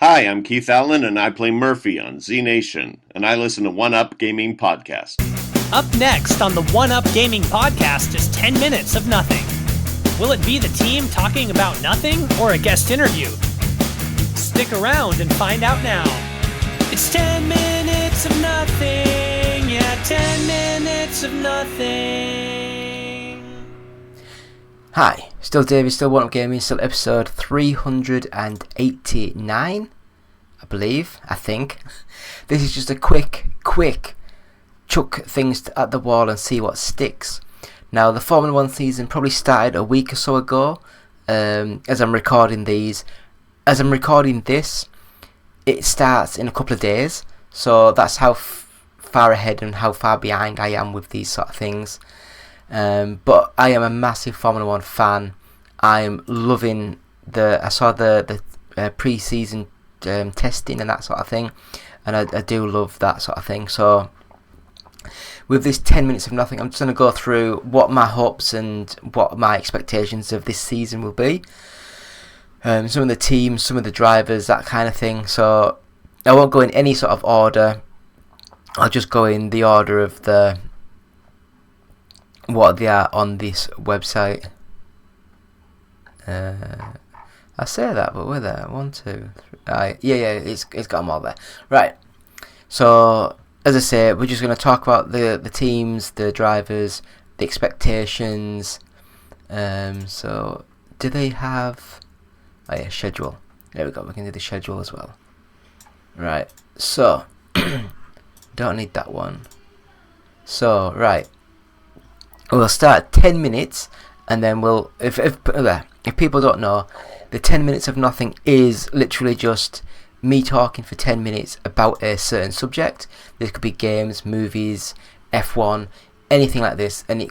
Hi, I'm Keith Allen, and I play Murphy on Z Nation, and I listen to One Up Gaming Podcast. Up next on the One Up Gaming Podcast is 10 minutes of nothing. Will it be the team talking about nothing or a guest interview? Stick around and find out now. It's 10 minutes of nothing. Yeah, 10 minutes of nothing. Hi, still David, still One Up Gaming, still episode 389, I think. This is just a quick chuck things at the wall and see what sticks. Now, the Formula 1 season probably started a week or so ago, as I'm recording this. It starts in a couple of days, so that's how far ahead and how far behind I am with these sort of things. But I am a massive Formula 1 fan. I'm loving I saw the pre-season testing and that sort of thing, and I do love that sort of thing. So with this 10 minutes of nothing, I'm just going to go through what my hopes and what my expectations of this season will be. Some of the teams, some of the drivers, that kind of thing. So I won't go in any sort of order. I'll just go in the order of what they are on this website. I say that, but we're there. 1, 2, 3. Yeah, it's got them all there. Right. So as I say, we're just going to talk about the teams, the drivers, the expectations. So do they have? Oh yeah, schedule. There we go. We can do the schedule as well. Right. So don't need that one. So right. We'll start at 10 minutes, and then we'll. If people don't know, the 10 minutes of nothing is literally just me talking for 10 minutes about a certain subject. This could be games, movies, F1, anything like this, and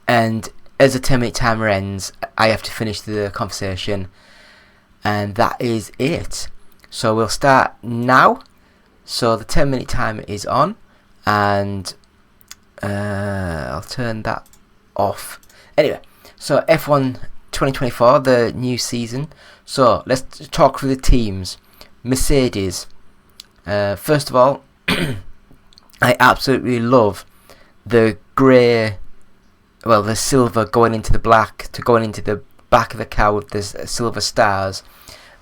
and as the 10-minute timer ends, I have to finish the conversation, and that is it. So we'll start now. So the 10-minute timer is on, and I'll turn that off. Anyway, so F1 2024, the new season. So let's talk through the teams. Mercedes. First of all, I absolutely love the grey, the silver going into the black to going into the back of the car with the silver stars.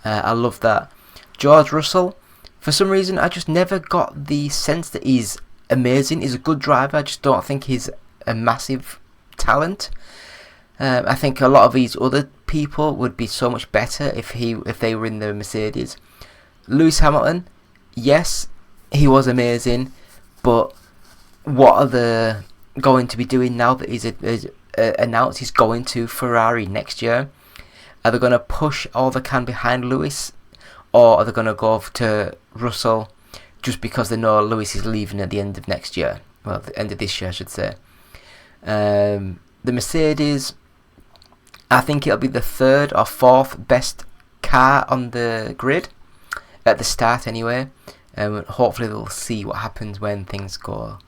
I love that. George Russell, for some reason, I just never got the sense that he's amazing. He's a good driver. I just don't think he's a massive talent. I think a lot of these other people would be so much better if they were in the Mercedes. Lewis Hamilton, yes, he was amazing, but what are they going to be doing now that he's announced he's going to Ferrari next year? Are they going to push all they can behind Lewis, or are they going to go to Russell just because they know Lewis is leaving at the end of next year? Well, the end of this year, I should say. The Mercedes, I think it'll be the 3rd or 4th best car on the grid at the start anyway. Hopefully we'll see what happens when things go.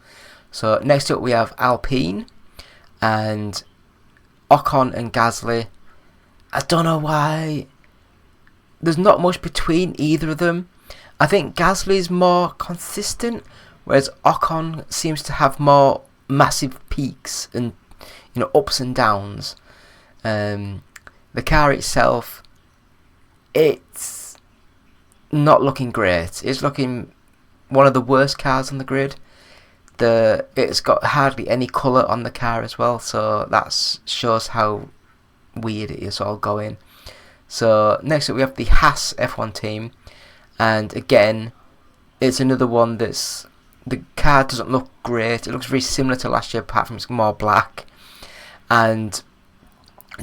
So next up we have Alpine and Ocon and Gasly. I don't know why. There's not much between either of them. I think Gasly is more consistent, whereas Ocon seems to have more massive peaks and ups and downs. The car itself, it's not looking great. It's looking one of the worst cars on the grid. It's got hardly any colour on the car as well, so that shows how weird it is all going. So next up we have the Haas F1 team, and again it's another one that's, the car doesn't look great. It looks very similar to last year, apart from it's more black, and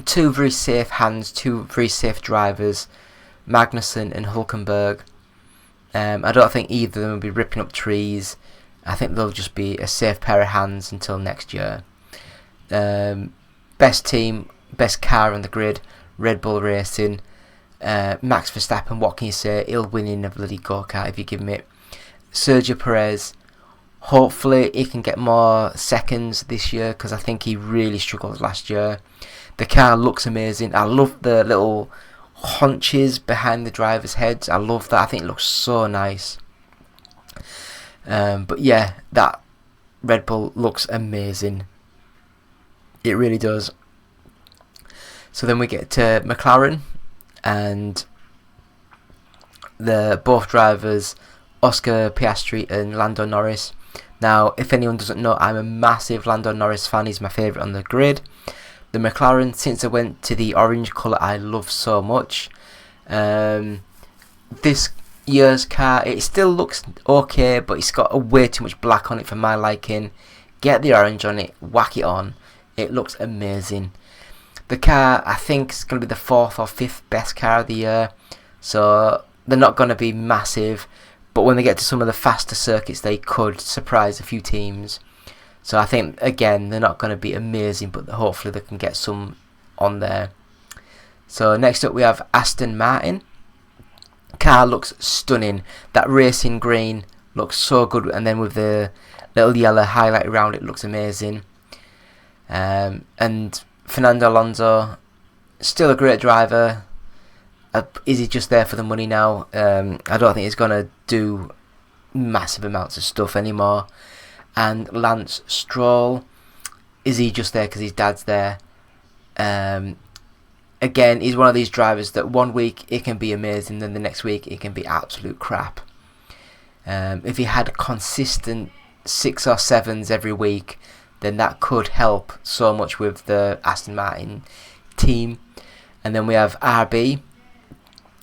two very safe hands, two very safe drivers, Magnussen and Hulkenberg. I don't think either of them will be ripping up trees. I think they'll just be a safe pair of hands until next year. Best team, best car on the grid, Red Bull Racing. Max Verstappen, what can you say? He'll win in a bloody go-kart if you give him it. Sergio Perez, hopefully he can get more seconds this year, because I think he really struggled last year. The car looks amazing. I love the little haunches behind the drivers' heads. I love that. I think it looks so nice. But yeah, that Red Bull looks amazing. It really does. So then we get to McLaren, and the both drivers, Oscar Piastri and Lando Norris. Now, if anyone doesn't know, I'm a massive Lando Norris fan. He's my favourite on the grid. The McLaren, since I went to the orange colour, I love so much. This year's car, it still looks okay, but it's got way too much black on it for my liking. Get the orange on it, whack it on. It looks amazing. The car, I think, is going to be the 4th or 5th best car of the year. So they're not going to be massive, but when they get to some of the faster circuits, they could surprise a few teams. So I think, again, they're not going to be amazing, but hopefully they can get some on there. So next up we have Aston Martin. Car looks stunning. That racing green looks so good, and then with the little yellow highlight around it, looks amazing. And Fernando Alonso, still a great driver. Is he just there for the money now? I don't think he's going to do massive amounts of stuff anymore. And Lance Stroll, is he just there because his dad's there? Again, he's one of these drivers that one week it can be amazing, then the next week it can be absolute crap. If he had consistent 6 or 7s every week, then that could help so much with the Aston Martin team. And then we have RB,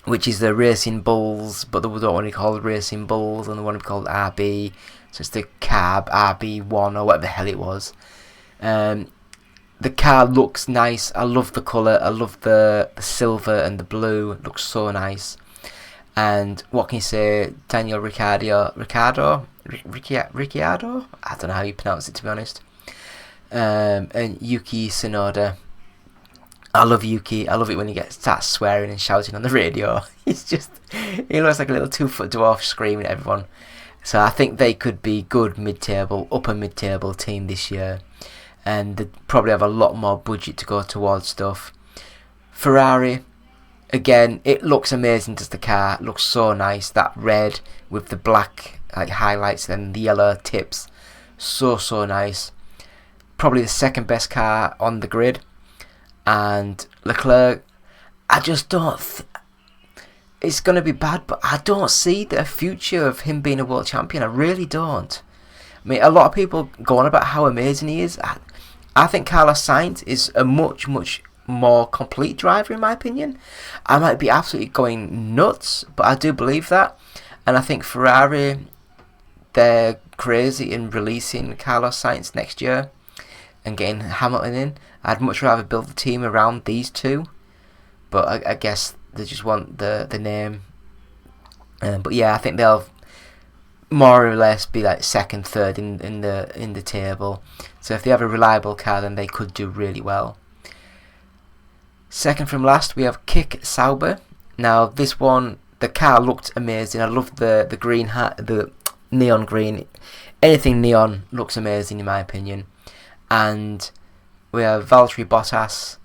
which is the Racing Bulls, but they don't want to be called Racing Bulls, and they want to be called RB. So it's the Cab RB1 or whatever the hell it was. The car looks nice. I love the colour. I love the silver and the blue. It looks so nice. And what can you say? Daniel Ricciardo? I don't know how you pronounce it, to be honest. And Yuki Tsunoda. I love Yuki. I love it when he starts swearing and shouting on the radio. He looks like a little 2-foot dwarf screaming at everyone. So I think they could be good mid-table, upper mid-table team this year. And they probably have a lot more budget to go towards stuff. Ferrari, again, it looks amazing, does the car. It looks so nice. That red with the black highlights and the yellow tips. So nice. Probably the second best car on the grid. And Leclerc, I just don't... it's going to be bad, but I don't see the future of him being a world champion. I really don't. I mean, a lot of people go on about how amazing he is. I think Carlos Sainz is a much more complete driver, in my opinion. I might be absolutely going nuts, but I do believe that. And I think Ferrari, they're crazy in releasing Carlos Sainz next year and getting Hamilton in. I'd much rather build the team around these two, but I guess they just want the name. But yeah, I think they'll more or less be like second, third in the table. So if they have a reliable car, then they could do really well. Second from last, we have Kick Sauber. Now this one, the car looked amazing. I love the green hat, the neon green. Anything neon looks amazing in my opinion. And we have Valtteri Bottas,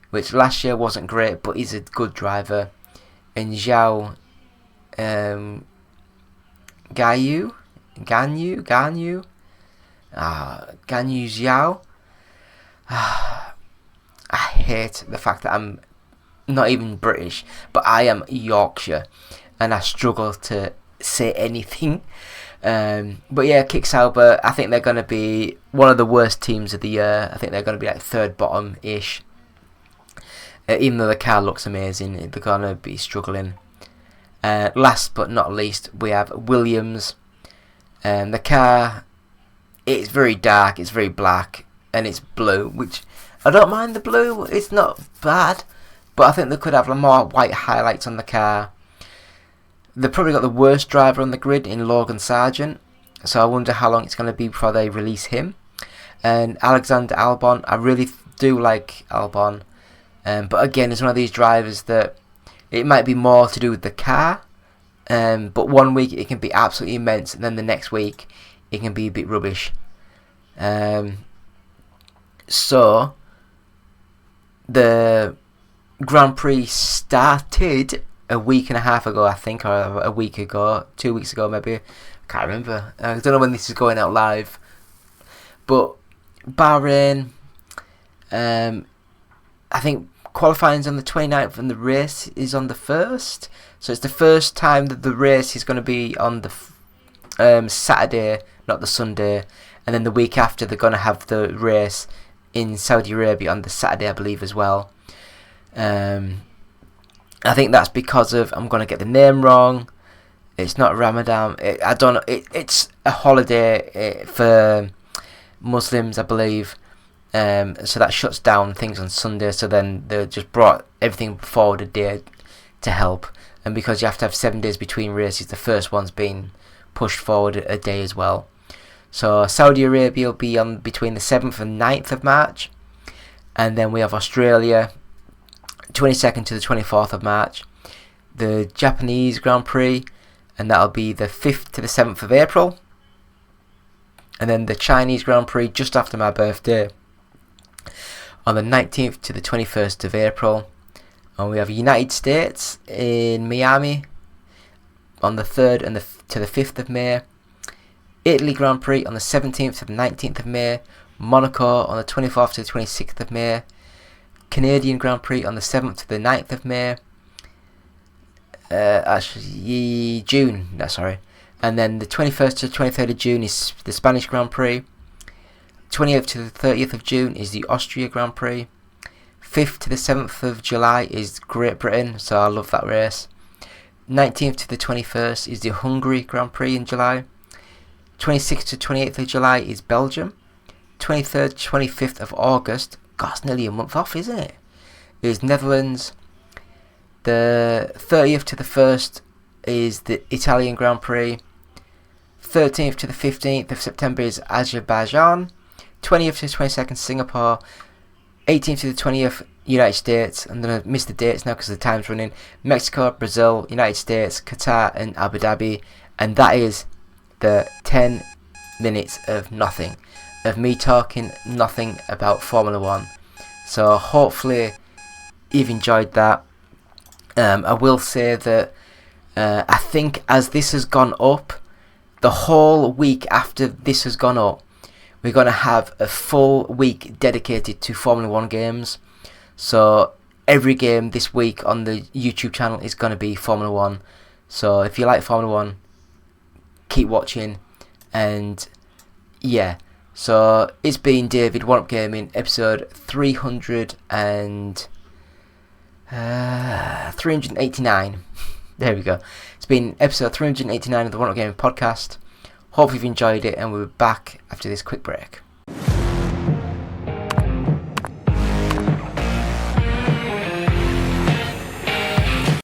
which last year wasn't great, but he's a good driver. And Zhao Ganyu Zhao. I hate the fact that I'm not even British, but I am Yorkshire, and I struggle to say anything. But yeah, Kick Sauber, I think they're going to be one of the worst teams of the year. I think they're going to be like third bottom-ish. Even though the car looks amazing, they're going to be struggling. Last but not least, we have Williams. The car, it's very dark, it's very black, and it's blue, which I don't mind the blue, it's not bad, but I think they could have more white highlights on the car. They've probably got the worst driver on the grid in Logan Sargent, so I wonder how long it's going to be before they release him. And Alexander Albon, I really do like Albon, but again, it's one of these drivers that it might be more to do with the car, but one week it can be absolutely immense, and then the next week it can be a bit rubbish. So the Grand Prix started a week and a half ago, I think, or a week ago, 2 weeks ago maybe. I can't remember. I don't know when this is going out live. But Bahrain, I think qualifying's on the 29th and the race is on the 1st. So it's the first time that the race is going to be on the Saturday, not the Sunday. And then the week after they're going to have the race in Saudi Arabia on the Saturday, I believe, as well. I think that's because of, I'm going to get the name wrong, it's not Ramadan, I don't know, it's a holiday for Muslims, I believe. So that shuts down things on Sunday, so then they just brought everything forward a day to help. And because you have to have 7 days between races, the first one's been pushed forward a day as well. So Saudi Arabia will be on between the 7th and 9th of March. And then we have Australia, 22nd to the 24th of March. The Japanese Grand Prix, and that'll be the 5th to the 7th of April. And then the Chinese Grand Prix just after my birthday, on the 19th to the 21st of April. And we have United States in Miami on the 3rd and to the 5th of May. Italy Grand Prix on the 17th to the 19th of May. Monaco on the 24th to the 26th of May. Canadian Grand Prix on the 7th to the 9th of May. June, sorry. And then the 21st to the 23rd of June is the Spanish Grand Prix. 28th to the 30th of June is the Austria Grand Prix. 5th to the 7th of July is Great Britain, so I love that race. 19th to the 21st is the Hungary Grand Prix in July. 26th to 28th of July is Belgium. 23rd to 25th of August, God, it's nearly a month off, isn't it? Is Netherlands. The 30th to the 1st is the Italian Grand Prix. 13th to the 15th of September is Azerbaijan. 20th to the 22nd Singapore. 18th to the 20th United States. I'm going to miss the dates now because the time's running. Mexico, Brazil, United States, Qatar and Abu Dhabi. And that is the 10 minutes of nothing. Of me talking nothing about Formula 1. So hopefully you've enjoyed that. I will say that I think as this has gone up, the whole week after this has gone up, we're going to have a full week dedicated to Formula 1 games. So every game this week on the YouTube channel is going to be Formula 1. So if you like Formula 1, keep watching. And yeah, so it's been David, One Up Gaming, episode 389. There we go. It's been episode 389 of the One Up Gaming podcast. Hope you've enjoyed it, and we'll be back after this quick break.